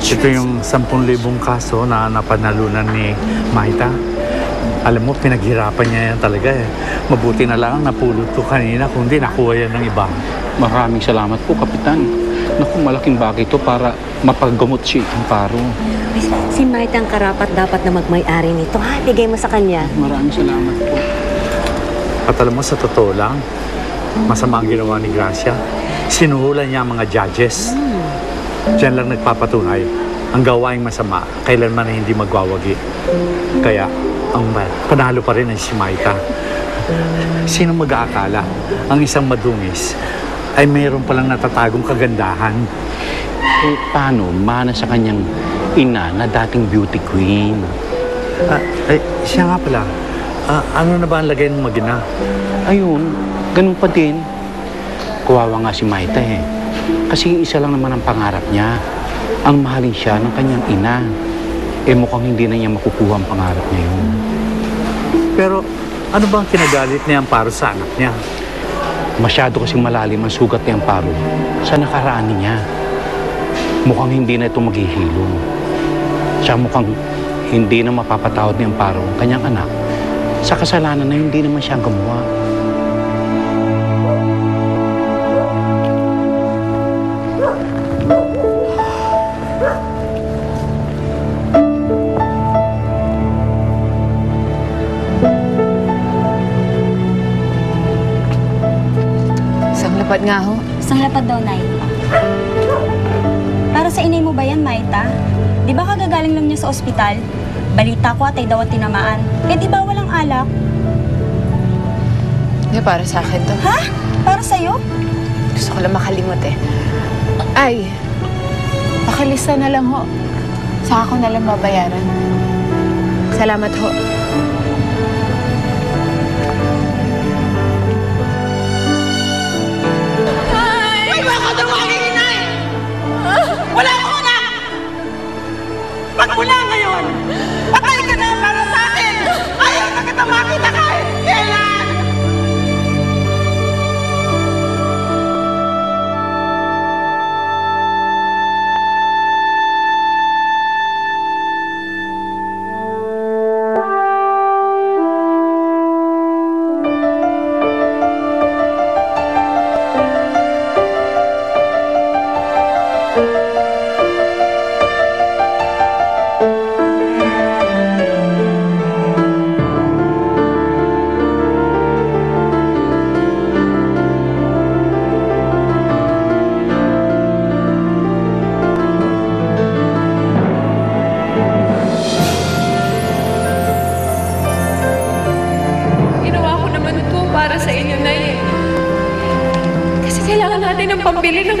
Ito yung 10,000 kaso na napanalunan ni Maita. Alam mo, pinaghirapan niya yan talaga eh. Mabuti na lang napulot ko kanina, kundi nakuha yan ng iba. Maraming salamat po, Kapitan. Naku, malaking bagay ito para mapaggamot si Amparo. Si Maita ang karapat dapat na magmay-ari nito. Ha, bigay mo sa kanya. Maraming salamat po. At alam mo, sa totoo lang, masama ang ginawa ni Gracia. Sinuhulan niya ang mga judges. Diyan lang nagpapatunay. Ang gawaing masama, kailanman na hindi magwawagi. Kaya, ang panalo pa rin ang si Maita. Sino mag-aakala? Ang isang madungis ay mayroon palang natatagong kagandahan. Eh, paano mana sa kanyang ina na dating beauty queen? Siya nga pala. Ano na ba ang lagay ng mag-ina? Ayun, ganun pa din. Kawawa nga si Maita eh. Kasi isa lang naman ang pangarap niya. Ang mahalin siya ng kanyang ina. Eh mukhang hindi na niya makukuha ang pangarap niya yun. Pero ano ba ang kinagalit niya Amparo sa anak niya? Masyado kasing malalim ang sugat ni Amparo sa nakaraan niya. Mukhang hindi na ito maghihilom. Siya mukhang hindi na mapapatawad ni Amparo ang kanyang anak sa kasalanan na hindi naman siya gumawa. Lapad nga ho. Isang lapad daw, Nay. Para sa inay mo ba yan, Maita? Di ba kagagaling lang niya sa ospital? Balita ko atay daw at tinamaan. Eh di ba walang alak? Hindi, para sa akin to. Ha? Para sa'yo? Gusto ko lang makalimot eh. Ay, pakilista na lang ho. Saka ko na lang babayaran. Salamat ho. Wala ko na! Magmula ngayon, patay ka na para sa akin! Ayaw na kita makita kahit kailan! Para sa inyo, Nay. Kasi kailangan natin ng pambili ng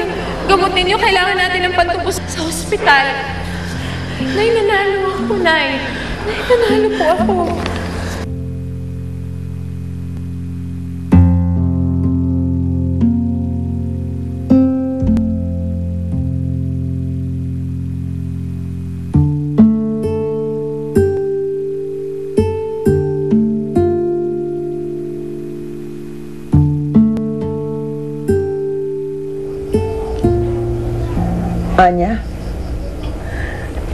gamot ninyo. Kailangan natin ng pantupos sa ospital. Nay, nanalo ako, Nay. Nay, nanalo po ako. Anya,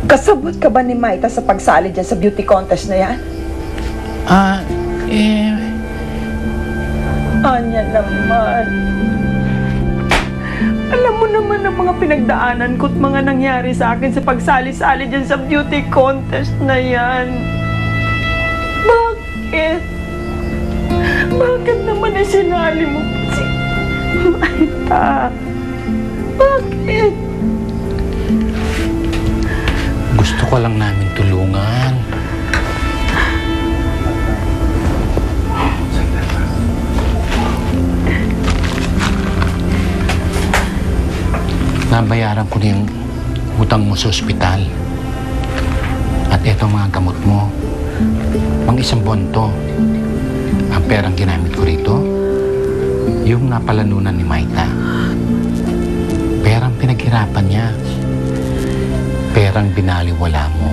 kasabot ka ba ni Maita sa pagsali dyan sa beauty contest na yan? Anya naman. Alam mo naman ang mga pinagdaanan ko at mga nangyari sa akin sa pagsali-sali dyan sa beauty contest na yan. Bakit? Bakit naman isinali mo si Maita? Bakit? Gusto ko lang namin tulungan. Nabayaran ko na yung utang mo sa ospital. At eto mga gamot mo. Pang isang buwan to. Ang perang ginamit ko rito, yung napalanunan ni Maita. Perang pinaghirapan niya. Perang binaliwala mo.